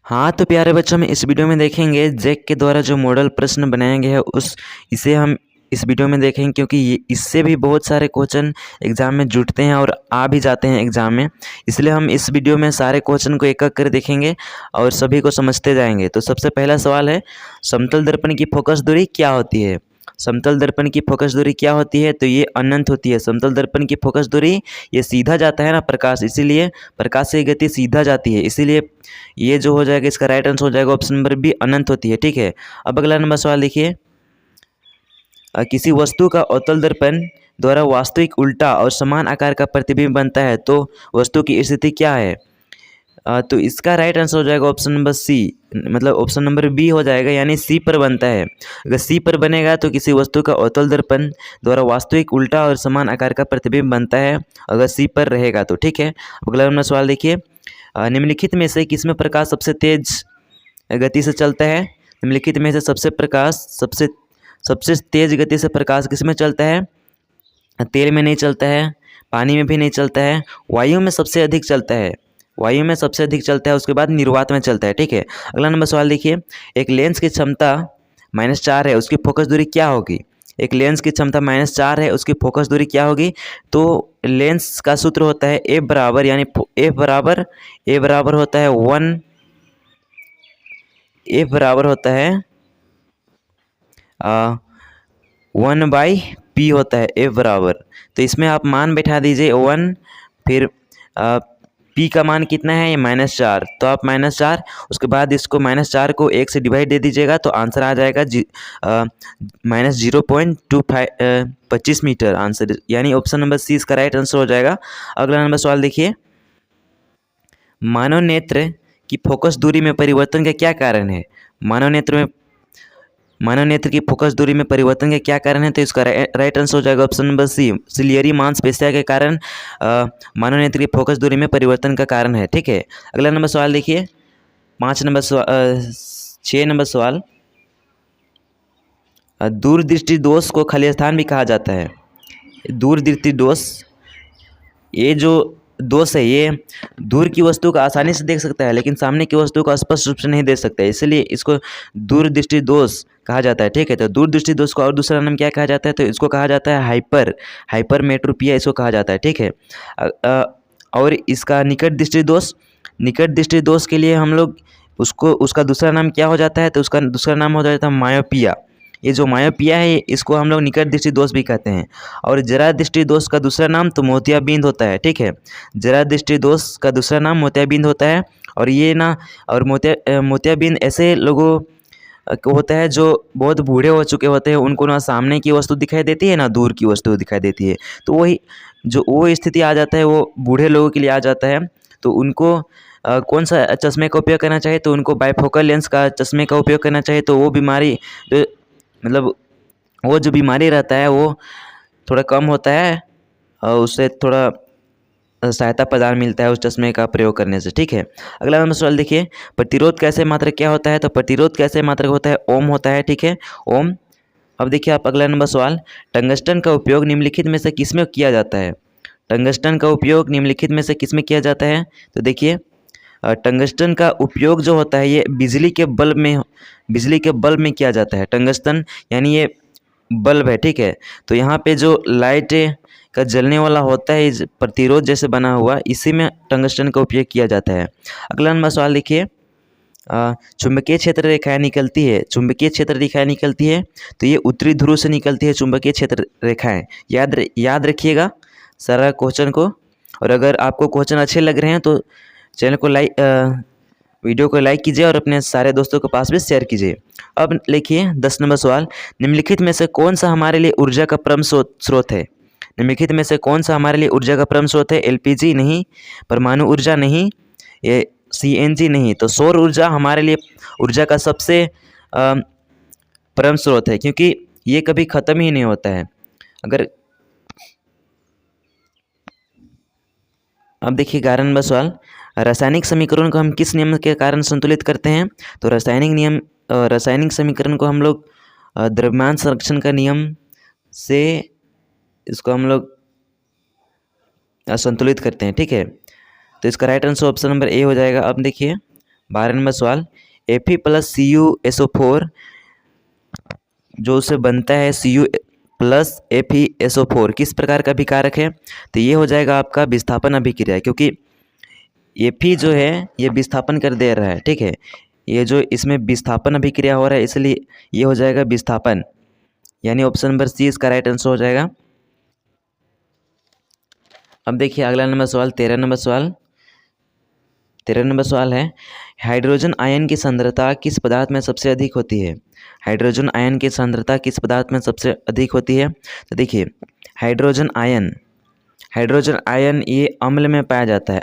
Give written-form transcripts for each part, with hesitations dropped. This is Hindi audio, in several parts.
हाँ तो प्यारे बच्चों में इस वीडियो में देखेंगे जैक के द्वारा जो मॉडल प्रश्न बनाया गया है इसे हम इस वीडियो में देखेंगे, क्योंकि इससे भी बहुत सारे क्वेश्चन एग्जाम में जुड़ते हैं और आ भी जाते हैं एग्जाम में। इसलिए हम इस वीडियो में सारे क्वेश्चन को एक एक कर देखेंगे और सभी को समझते जाएंगे। तो सबसे पहला सवाल है, समतल दर्पण की फोकस दूरी क्या होती है? समतल दर्पण की फोकस दूरी क्या होती है? तो ये अनंत होती है। समतल दर्पण की फोकस दूरी, ये सीधा जाता है ना प्रकाश, इसीलिए प्रकाश से गति सीधा जाती है, इसीलिए ये जो हो जाएगा इसका राइट आंसर हो जाएगा ऑप्शन नंबर बी, अनंत होती है। ठीक है, अब अगला नंबर सवाल देखिए, किसी वस्तु का अवतल दर्पण द्वारा वास्तविक उल्टा और समान आकार का प्रतिबिंब बनता है तो वस्तु की स्थिति क्या है? तो इसका राइट आंसर हो जाएगा ऑप्शन नंबर सी, मतलब ऑप्शन नंबर बी हो जाएगा, यानी सी पर बनता है। अगर सी पर बनेगा तो किसी वस्तु का अवतल दर्पण द्वारा वास्तविक उल्टा और समान आकार का प्रतिबिंब बनता है, अगर सी पर रहेगा तो। ठीक है, अगला नंबर सवाल देखिए, निम्नलिखित में से किसमें प्रकाश सबसे तेज गति से चलता है? निम्नलिखित में से सबसे तेज गति से प्रकाश किसमें चलता है? तेल में नहीं चलता है, पानी में भी नहीं चलता है, वायु में सबसे अधिक चलता है। वायु में सबसे अधिक चलता है, उसके बाद निर्वात में चलता है। ठीक है, अगला नंबर सवाल देखिए, एक लेंस की क्षमता -4 है, उसकी फोकस दूरी क्या होगी? एक लेंस की क्षमता -4 है, उसकी फोकस दूरी क्या होगी? तो लेंस का सूत्र होता है ए बराबर, यानी ए बराबर होता है 1, एफ बराबर होता है 1/p होता है एफ बराबर। तो इसमें आप मान बैठा दीजिए 1, फिर p का मान कितना है? ये -4, तो आप -4, उसके बाद इसको -4 को 1 से डिवाइड दे दीजिएगा तो आंसर आ जाएगा -0.25 मीटर आंसर, यानी ऑप्शन नंबर सी इसका राइट आंसर हो जाएगा। अगला नंबर सवाल देखिए, मानव नेत्र की फोकस दूरी में परिवर्तन का क्या कारण है? मानव नेत्र की फोकस दूरी में परिवर्तन का क्या कारण है? तो इसका राइट आंसर हो जाएगा ऑप्शन नंबर सी, सिलियरी मांसपेशिया के कारण मानव नेत्र की फोकस दूरी में परिवर्तन का कारण है। ठीक है, अगला नंबर सवाल देखिए, 6 नंबर सवाल, दूरदृष्टि दोष को खलिस्तान भी कहा जाता है। दूरदृष्टि दोष, ये जो दोष है ये दूर की वस्तु को आसानी से देख सकता है लेकिन सामने की वस्तु को स्पष्ट रूप से नहीं देख सकता है, इसलिए इसको दूरदृष्टि दोष कहा जाता है। ठीक है, तो दूरदृष्टि दोष को और दूसरा नाम क्या कहा जाता है? तो इसको कहा जाता है हाइपरमेट्रोपिया, इसको कहा जाता है। ठीक है, और इसका निकट दृष्टि दोष के लिए हम लोग उसका दूसरा नाम क्या हो जाता है? तो उसका दूसरा नाम हो जाता है मायोपिया। ये जो मायोपिया है इसको हम लोग निकट दृष्टि दोष भी कहते हैं। और जरा दृष्टि दोष का दूसरा नाम तो मोतियाबिंद होता है। ठीक है, जरा दृष्टि दोष का दूसरा नाम मोतियाबिंद होता है। और ये ना, और मोतियाबिंद ऐसे लोगों को होता है जो बहुत बूढ़े हो चुके होते हैं, उनको ना सामने की वस्तु दिखाई देती है ना दूर की वस्तु दिखाई देती है, तो वो स्थिति आ जाता है, वो बूढ़े लोगों के लिए आ जाता है। तो उनको कौन सा चश्मे का उपयोग करना चाहिए? तो उनको बाइफोकल लेंस का चश्मे का उपयोग करना चाहिए। तो वो बीमारी जो मतलब वो जो बीमारी रहता है वो थोड़ा कम होता है और उससे थोड़ा सहायता प्रदान मिलता है उस चश्मे का प्रयोग करने से। ठीक है, अगला नंबर सवाल देखिए, प्रतिरोध कैसे मात्रक क्या होता है? तो प्रतिरोध कैसे मात्रक होता है? ओम होता है। ठीक है, ओम। अब देखिए आप अगला नंबर सवाल, टंगस्टन का उपयोग निम्नलिखित में से किसमें किया जाता है? टंगस्टन का उपयोग निम्नलिखित में से किसमें किया जाता है? तो देखिए, टंगस्टन का उपयोग जो होता है ये बिजली के बल्ब में किया जाता है। टंगस्टन यानी ये बल्ब है। ठीक है, तो यहाँ पे जो लाइट का जलने वाला होता है इस प्रतिरोध जैसे बना हुआ, इसी में टंगस्टन का उपयोग किया जाता है। अगला नंबर सवाल देखिए, चुंबकीय क्षेत्र रेखाएं निकलती है, तो ये उत्तरी ध्रुव से निकलती है चुंबकीय क्षेत्र रेखाएं। याद रखिएगा सारा क्वेश्चन को। और अगर आपको क्वेश्चन अच्छे लग रहे हैं तो चैनल को वीडियो को लाइक कीजिए और अपने सारे दोस्तों के पास भी शेयर कीजिए। अब लिखिए 10 नंबर सवाल, निम्नलिखित में से कौन सा हमारे लिए ऊर्जा का परम स्रोत है? निम्नलिखित में से कौन सा हमारे लिए ऊर्जा का परम स्रोत है? एलपीजी नहीं, परमाणु ऊर्जा नहीं, ये सीएनजी नहीं, तो सौर ऊर्जा हमारे लिए ऊर्जा का सबसे परम स्रोत है, क्योंकि ये कभी ख़त्म ही नहीं होता है। अब देखिए 11 नंबर सवाल, रासायनिक समीकरण को हम किस नियम के कारण संतुलित करते हैं? तो रासायनिक समीकरण को हम लोग द्रव्यमान संरक्षण का नियम से इसको हम लोग संतुलित करते हैं। ठीक है, तो इसका right answer option number A हो जाएगा। अब देखिए 12 नंबर सवाल, Fe+Cu SO4 जो उससे बनता है Cu+Fe SO4 किस प्रकार का अभिकारक है? तो ये हो जाएगा आपका विस्थापन अभिक्रिया, क्योंकि Fe जो है ये विस्थापन कर दे रहा है, ठीक है। ये जो इसमें विस्थापन अभिक्रिया हो रहा है, इसलिए ये हो जाएगा विस्थापन, यानी ऑप्शन नंबर सी इसका राइट आंसर हो जाएगा। अब देखिए अगला नंबर सवाल, 13 नंबर सवाल। 13 नंबर सवाल है, हाइड्रोजन आयन की सांद्रता किस पदार्थ में सबसे अधिक होती है? हाइड्रोजन आयन की सांद्रता किस पदार्थ में सबसे अधिक होती है? तो देखिए हाइड्रोजन आयन ये अम्ल में पाया जाता है।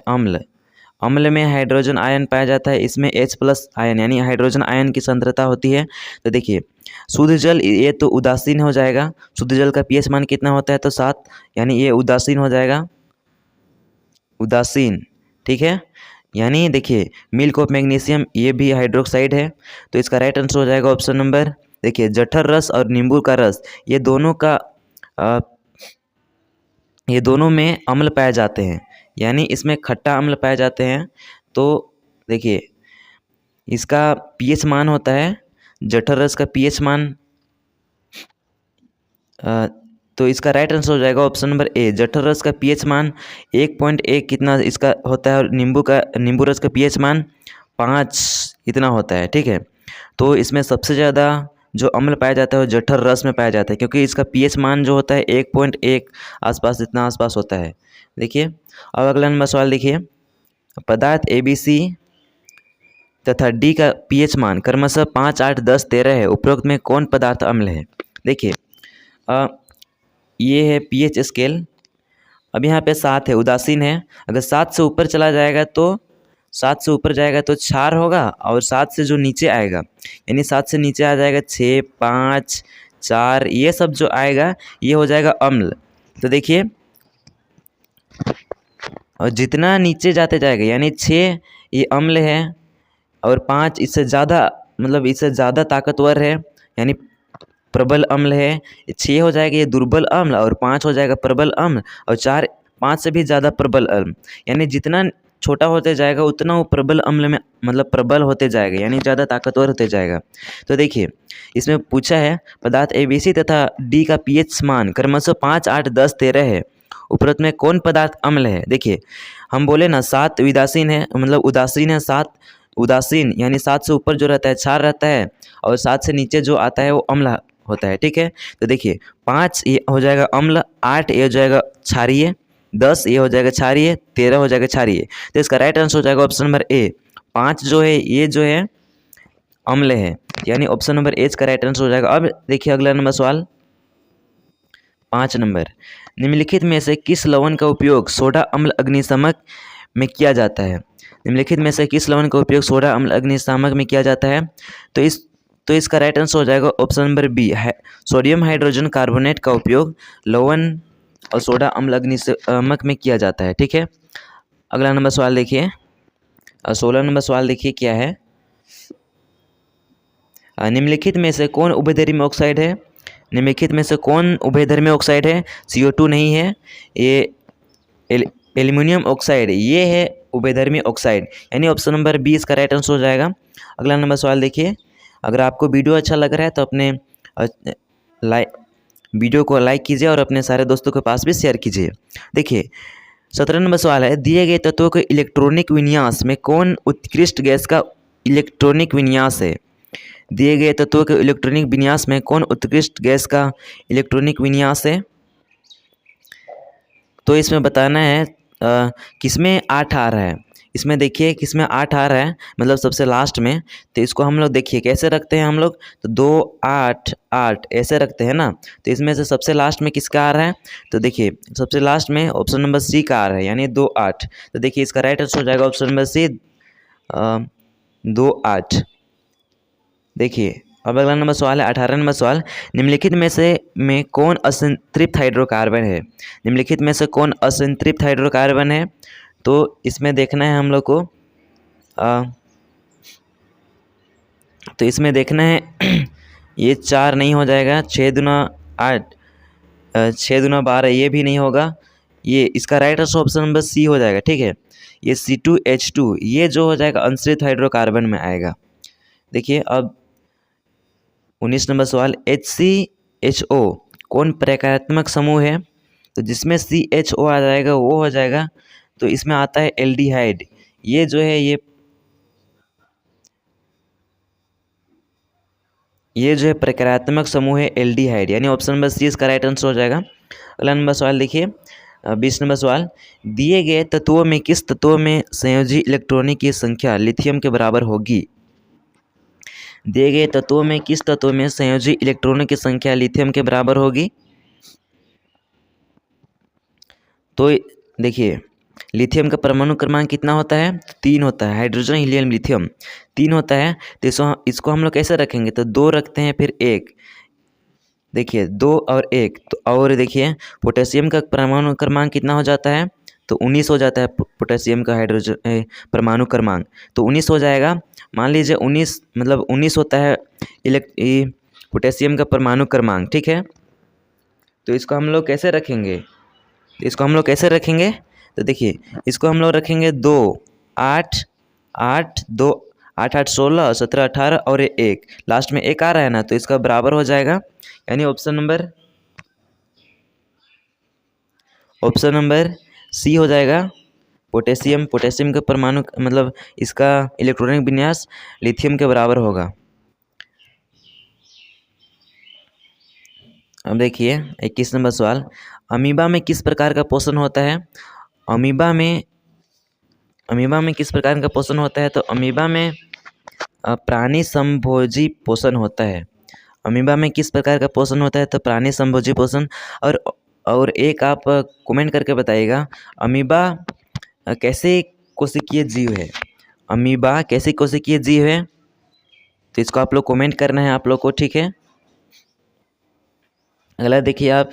अम्ल में हाइड्रोजन आयन पाया जाता है, इसमें H+ आयन यानी हाइड्रोजन आयन की सांद्रता होती है। तो देखिए शुद्ध जल ये तो उदासीन हो जाएगा, शुद्ध जल का pH मान कितना होता है? तो 7, यानी ये उदासीन हो जाएगा, उदासीन, ठीक है। यानी देखिए मिल्क ऑफ मैग्नीशियम ये भी हाइड्रोक्साइड है, तो इसका राइट आंसर हो जाएगा ऑप्शन नंबर, देखिए जठर रस और नींबू का रस ये दोनों में अम्ल पाए जाते हैं, यानी इसमें खट्टा अम्ल पाए जाते हैं। तो देखिए इसका pH मान होता है, जठर रस का pH मान, तो इसका राइट आंसर हो जाएगा ऑप्शन नंबर ए, जठर रस का pH मान 1.1 कितना इसका होता है, और नींबू रस का pH मान 5 इतना होता है, ठीक है। तो इसमें सबसे ज़्यादा जो अम्ल पाया जाता है वो जठर रस में पाया जाता है, क्योंकि इसका pH मान जो होता है 1.1 आसपास, इतना आसपास होता है। देखिए अब अगला नंबर सवाल देखिए, पदार्थ ABC तथा D का pH मान क्रमशः 5, 8, 10, 13 है, उपरोक्त में कौन पदार्थ अम्ल है? देखिए ये है pH स्केल, अब यहाँ पे 7 है, उदासीन है। अगर 7 से ऊपर चला जाएगा तो 7 से ऊपर जाएगा तो क्षार होगा, और 7 से जो नीचे आएगा यानी 7 से नीचे आ जाएगा 6, 5, 4 ये सब जो आएगा ये हो जाएगा अम्ल। तो देखिए और जितना नीचे जाते जाएगा यानी 6 ये अम्ल है, और 5 इससे ज़्यादा मतलब इससे ज़्यादा ताकतवर है यानी प्रबल अम्ल है, 6 हो जाएगा ये दुर्बल अम्ल, और 5 हो जाएगा प्रबल अम्ल, और 4 5 से भी ज़्यादा प्रबल अम्ल, यानी जितना छोटा होते जाएगा उतना वो प्रबल अम्ल में मतलब प्रबल होते जाएगा, यानी ज़्यादा ताकतवर होते जाएगा। तो देखिए इसमें पूछा है पदार्थ ABC तथा D का pH मान क्रमशः 5, 8, 10, 13 है, उपरोक्त में कौन पदार्थ अम्ल है? देखिए हम बोले ना 7 उदासीन है, मतलब उदासीन है, 7 उदासीन यानी 7 से ऊपर जो रहता है क्षार रहता है, और 7 से नीचे जो आता है वो अम्ल होता है, ठीक है। तो देखिए 5 ये हो जाएगा अम्ल, 8 ये हो जाएगा क्षारीय, 10 ये हो जाएगा क्षारीय, 13 हो जाएगा क्षारीय। तो इसका राइट आंसर हो जाएगा ऑप्शन नंबर ए, 5 जो है ये जो है अम्ल है, यानी ऑप्शन नंबर ए का राइट आंसर हो जाएगा। अब देखिए अगला नंबर सवाल 5 नंबर, निम्नलिखित में से किस लवण का उपयोग सोडा अम्ल अग्निशामक में किया जाता है? निम्नलिखित में से किस लवण का उपयोग सोडा अम्ल अग्निशामक में किया जाता है? तो इसका राइट आंसर हो जाएगा option number B, sodium hydrogen carbonate का उपयोग लवण और सोडा अम्ल अग्निशामक में किया जाता है, ठीक है। अगला नंबर सवाल देखिए 16 नंबर सवाल देखिए क्या है, निम्नलिखित में से कौन उभयधर्मी ऑक्साइड है? निम्नलिखित में से कौन उभयधर्मी ऑक्साइड है? CO2 नहीं है, ये एल्युमिनियम ऑक्साइड ये है उभयधर्मी ऑक्साइड, यानी ऑप्शन नंबर बी इसका राइट आंसर हो जाएगा। अगला नंबर सवाल देखिए, अगर आपको वीडियो अच्छा लग रहा है तो अपने वीडियो को लाइक कीजिए और अपने सारे दोस्तों के पास भी शेयर कीजिए। देखिए 17 नंबर सवाल है, दिए गए तत्वों के इलेक्ट्रॉनिक विन्यास में कौन उत्कृष्ट गैस का इलेक्ट्रॉनिक विन्यास है? दिए गए तत्वों के इलेक्ट्रॉनिक विन्यास में कौन उत्कृष्ट गैस का इलेक्ट्रॉनिक विन्यास है? तो इसमें बताना है किसमें 8 आ रहा है, इसमें देखिए किसमें 8 आ रहा है, मतलब सबसे लास्ट में। तो इसको हम लोग देखिए कैसे रखते हैं हम लोग, तो 2, 8, 8 ऐसे रखते हैं ना। तो इसमें से सबसे लास्ट में किसका आ रहा है? तो देखिए सबसे लास्ट में ऑप्शन नंबर सी का आ रहा है, यानी 2, 8। तो देखिए इसका राइट आंसर हो जाएगा ऑप्शन नंबर सी 2, 8। देखिए अब अगला नंबर सवाल है 18 नंबर सवाल, निम्नलिखित में कौन असंतृप्त हाइड्रोकार्बन है? निम्नलिखित में से कौन असंतृप्त हाइड्रोकार्बन है? तो इसमें देखना है हम लोग को तो इसमें देखना है ये 4 नहीं हो जाएगा, 6 दूना 8, 6 दूना 12 ये भी नहीं होगा, ये इसका right answer option number C हो जाएगा, ठीक है। ये C2H2 ये जो हो जाएगा अंशरित हाइड्रोकार्बन में आएगा। देखिए अब 19 नंबर सवाल, HCHO कौन प्रकारात्मक समूह है? तो जिसमें CHO आ जाएगा वो हो जाएगा, तो इसमें आता है एल्डिहाइड। ये जो है ये जो है प्रकारात्मक समूह है एल्डिहाइड, यानी ऑप्शन नंबर सी इसका राइट आंसर हो जाएगा। अगला नंबर सवाल देखिए 20 नंबर सवाल, दिए गए तत्वों में किस तत्वों में संयोजी इलेक्ट्रॉनों की संख्या लिथियम के बराबर होगी? दिए गए तत्वों में किस तत्व में संयोजी इलेक्ट्रॉनों की संख्या लिथियम के बराबर होगी? तो देखिए लिथियम का परमाणु क्रमांक कितना होता है? 3 होता है। हाइड्रोजन हीलियम लिथियम 3 होता है। तो इसको हम लोग कैसे रखेंगे? तो 2 रखते हैं फिर 1, देखिए 2 और 1। तो और देखिए पोटेशियम का परमाणु क्रमांक कितना हो जाता है? तो 19 हो जाता है पोटेशियम का हाइड्रोजन परमाणु क्रमांक, तो 19 हो जाएगा। मान लीजिए 19 मतलब 19 होता है पोटेशियम का परमाणु क्रमांक, ठीक है। तो इसको हम लोग कैसे रखेंगे? तो देखिए इसको हम लोग रखेंगे 2 8 8 2 8 8 16 17 18 और 1 लास्ट में 1 आ रहा है ना, तो इसका बराबर हो जाएगा, यानी ऑप्शन नंबर सी हो जाएगा। पोटेशियम का परमाणु मतलब इसका इलेक्ट्रॉनिक विन्यास लिथियम के बराबर होगा। अब देखिए 21 नंबर सवाल, अमीबा में किस प्रकार का पोषण होता है? अमीबा में किस प्रकार का पोषण होता है? तो अमीबा में प्राणी संभोजी पोषण होता है। अमीबा में किस प्रकार का पोषण होता है? तो प्राणी संभोजी पोषण। और एक आप कमेंट करके बताइएगा, अमीबा कैसे कोशिकीय जीव है? अमीबा कैसे कोशिकीय जीव है? तो इसको आप लोग कमेंट करना है आप लोग को, ठीक है। अगला देखिए आप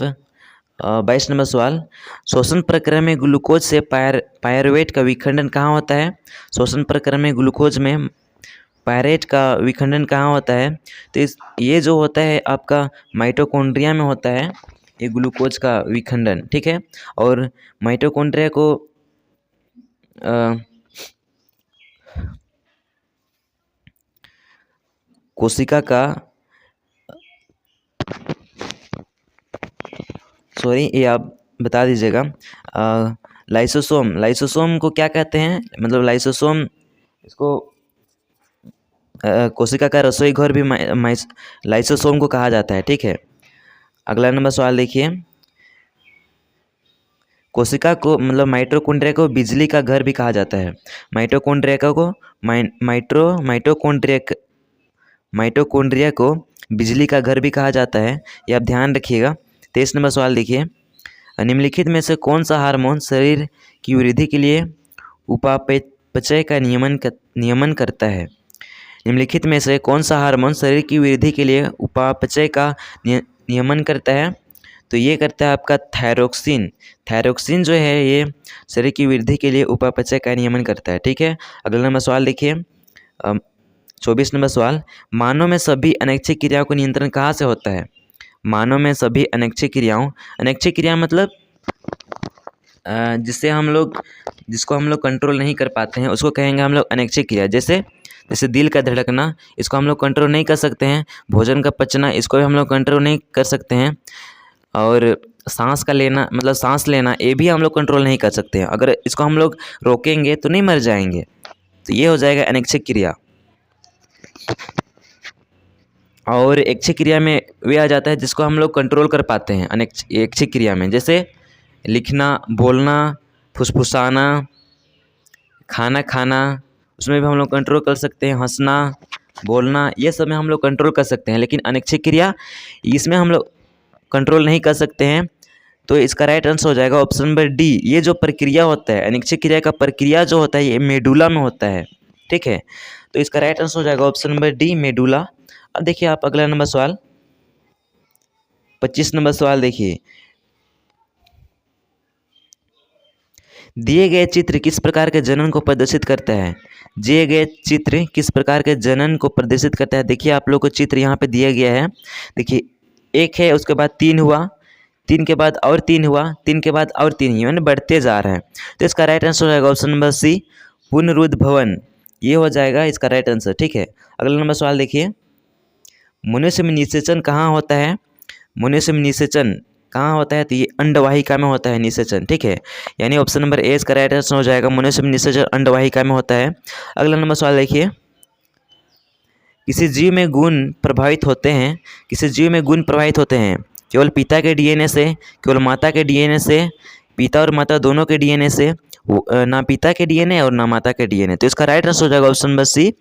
22 नंबर सवाल, श्वसन प्रक्रिया में ग्लूकोज से पायरुवेट का विखंडन कहाँ होता है? श्वसन प्रक्रिया में ग्लूकोज में पायरेट का विखंडन कहाँ होता है? तो ये जो होता है आपका माइटोकॉन्ड्रिया में होता है ये ग्लूकोज का विखंडन, ठीक है। और माइटोकॉन्ड्रिया को कोशिका का ये आप बता दीजिएगा, लाइसोसोम को क्या कहते हैं? मतलब लाइसोसोम इसको कोशिका का रसोई घर भी लाइसोसोम को कहा जाता है, ठीक है। अगला नंबर सवाल देखिए, कोशिका को मतलब माइटोकॉन्ड्रिया को बिजली का घर भी कहा जाता है। माइटोकॉन्ड्रिया को बिजली का घर भी कहा जाता है, ये आप ध्यान रखिएगा। 23 नंबर सवाल देखिए, निम्नलिखित में से कौन सा हार्मोन शरीर की वृद्धि के लिए उपापचय का नियमन करता है? निम्नलिखित में से कौन सा हार्मोन शरीर की वृद्धि के लिए उपापचय का नियमन करता है? तो ये करता है आपका थायरोक्सिन जो है ये शरीर की वृद्धि के लिए उपापचय का नियमन करता है, ठीक है। अगला नंबर सवाल देखिए 24 नंबर सवाल, मानव में सभी अनैच्छिक क्रियाओं को नियंत्रण कहाँ से होता है? मानव में सभी अनैच्छिक क्रिया मतलब जिसको हम लोग कंट्रोल नहीं कर पाते हैं उसको कहेंगे हम लोग अनैच्छिक क्रिया। जैसे दिल का धड़कना, इसको हम लोग कंट्रोल नहीं कर सकते हैं। भोजन का पचना, इसको भी हम लोग कंट्रोल नहीं कर सकते हैं। और सांस लेना ये भी हम लोग कंट्रोल नहीं कर सकते हैं। अगर इसको हम लोग रोकेंगे तो नहीं मर जाएंगे। तो ये हो जाएगा अनैच्छिक क्रिया। और ऐच्छिक क्रिया में वे आ जाता है जिसको हम लोग कंट्रोल कर पाते हैं। ऐच्छिक क्रिया में जैसे लिखना, बोलना, फुसफुसाना, खाना खाना, उसमें भी हम लोग कंट्रोल कर सकते हैं। हंसना, बोलना, ये सब में हम लोग कंट्रोल कर सकते हैं। लेकिन अनैच्छिक क्रिया इसमें हम लोग कंट्रोल नहीं कर सकते हैं। तो इसका राइट आंसर हो जाएगा ऑप्शन नंबर डी। ये जो प्रक्रिया होता है अनैच्छिक क्रिया का प्रक्रिया जो होता है ये मेडुला में होता है, ठीक है। तो इसका राइट आंसर हो जाएगा ऑप्शन नंबर डी, मेडुला। अब देखिए आप अगला नंबर सवाल 25 नंबर सवाल देखिए, दिए गए चित्र किस प्रकार के जनन को प्रदर्शित करता है? दिए गए चित्र किस प्रकार के जनन को प्रदर्शित करता है? देखिए आप लोग को चित्र यहाँ पे दिया गया है। देखिए 1 है, उसके बाद 3 हुआ, 3 के बाद और 3 हुआ, 3 के बाद और 3 यानी बढ़ते जा रहे हैं। तो इसका राइट आंसर हो जाएगा ऑप्शन नंबर सी, पुनरुद्ध भवन। ये हो जाएगा इसका राइट आंसर। ठीक है, अगला नंबर सवाल देखिए, मनुष्य में निषेचन कहाँ होता है? मनुष्य में निषेचन कहाँ होता है? तो ये अंडवाहिका में होता है निषेचन। ठीक है, यानी ऑप्शन नंबर ए इसका राइट आंसर हो जाएगा, मनुष्य में निषेचन अंडवाहिका में होता है। अगला नंबर सवाल देखिए, किसी जीव में गुण प्रभावित होते हैं, किसी जीव में गुण प्रभावित होते हैं केवल पिता के डीएनए से, केवल माता के डीएनए से, पिता और माता दोनों के डीएनए से, ना पिता के डीएनए और ना माता के डीएनए। तो इसका राइट आंसर हो जाएगा ऑप्शन नंबर सी,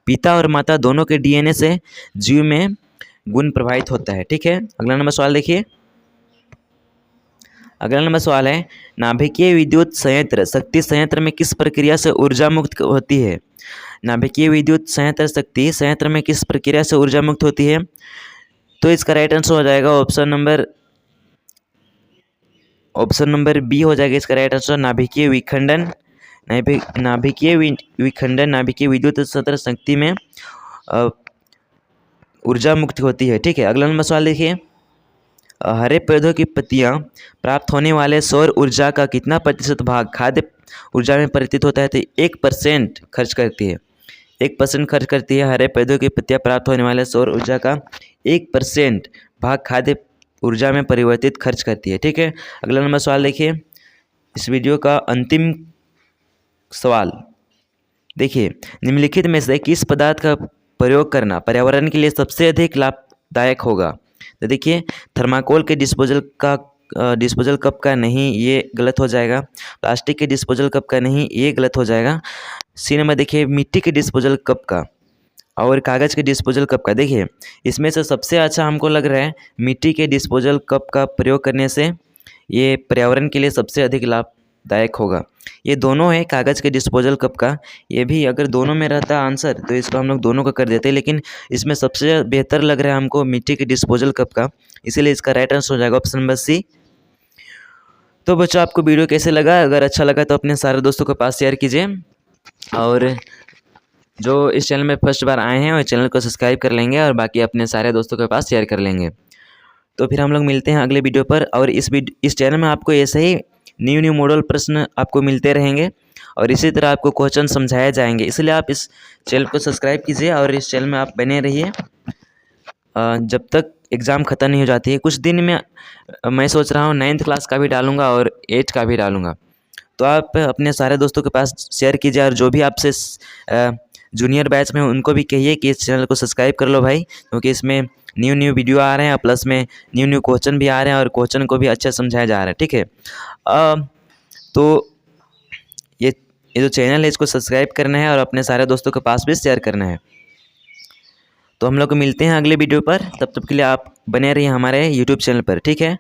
पिता और माता दोनों के डीएनए से जीव में गुण प्रभावित होता है। ठीक है, अगला नंबर सवाल देखिए, अगला नंबर सवाल है, नाभिकीय विद्युत संयंत्र शक्ति संयंत्र में किस प्रक्रिया से ऊर्जा मुक्त होती है? नाभिकीय विद्युत संयंत्र शक्ति संयंत्र में किस प्रक्रिया से ऊर्जा मुक्त होती है? तो इसका राइट आंसर हो जाएगा ऑप्शन नंबर बी हो जाएगा इसका राइट आंसर, नाभिकीय विखंडन। नाभिकीय विखंडन नाभिकीय विद्युत संयंत्र शक्ति में ऊर्जा मुक्त होती है। ठीक है, अगला नंबर सवाल देखिए, हरे पौधों की पत्तियां प्राप्त होने वाले सौर ऊर्जा का कितना प्रतिशत भाग खाद्य ऊर्जा में परिवर्तित होता है? तो 1% खर्च करती है, 1% खर्च करती है। हरे पौधों की पत्तियां प्राप्त होने वाले सौर ऊर्जा का 1% भाग खाद्य ऊर्जा में परिवर्तित खर्च करती है। ठीक है, अगला नंबर सवाल देखिए, इस वीडियो का अंतिम सवाल देखिए, निम्नलिखित में से किस पदार्थ का प्रयोग करना पर्यावरण के लिए सबसे अधिक लाभदायक होगा? तो देखिए, थर्माकोल के डिस्पोजल कप का नहीं, ये गलत हो जाएगा। प्लास्टिक के डिस्पोजल कप का नहीं, ये गलत हो जाएगा। सी नंबर देखिए, मिट्टी के डिस्पोजल कप का और कागज़ के डिस्पोजल कप का। देखिए, इसमें से सबसे अच्छा हमको लग रहा है मिट्टी के डिस्पोजल कप का प्रयोग करने से ये पर्यावरण के लिए सबसे अधिक लाभदायक होगा। ये दोनों है कागज़ के डिस्पोजल कप का, ये भी अगर दोनों में रहता आंसर तो इसको हम लोग दोनों का कर देते, लेकिन इसमें सबसे बेहतर लग रहा है हमको मिट्टी के डिस्पोजल कप का, इसीलिए इसका राइट आंसर हो जाएगा ऑप्शन नंबर सी। तो बच्चों, आपको वीडियो कैसे लगा? अगर अच्छा लगा तो अपने सारे दोस्तों के पास शेयर कीजिए, और जो इस चैनल में फर्स्ट बार आए हैं वो चैनल को सब्सक्राइब कर लेंगे और बाकी अपने सारे दोस्तों के पास शेयर कर लेंगे। तो फिर हम लोग मिलते हैं अगले वीडियो पर, और इस चैनल में आपको ऐसे ही न्यू मॉडल प्रश्न आपको मिलते रहेंगे और इसी तरह आपको क्वेश्चन समझाए जाएंगे, इसलिए आप इस चैनल को सब्सक्राइब कीजिए और इस चैनल में आप बने रहिए जब तक एग्ज़ाम ख़त्म नहीं हो जाती है। कुछ दिन में मैं सोच रहा हूँ 9th क्लास का भी डालूँगा और 8th का भी डालूँगा, तो आप अपने सारे दोस्तों के पास शेयर कीजिए, और जो भी आपसे जूनियर बैच में उनको भी कहिए कि इस चैनल को सब्सक्राइब कर लो भाई, क्योंकि इसमें न्यू वीडियो आ रहे हैं, प्लस में न्यू क्वेश्चन भी आ रहे हैं और क्वेश्चन को भी अच्छा समझाया जा रहा है। ठीक है, तो ये जो चैनल है इसको सब्सक्राइब करना है और अपने सारे दोस्तों के पास भी शेयर करना है। तो हम लोग मिलते हैं अगले वीडियो पर, तब तक के लिए आप बने रहिए हमारे यूट्यूब चैनल पर। ठीक है।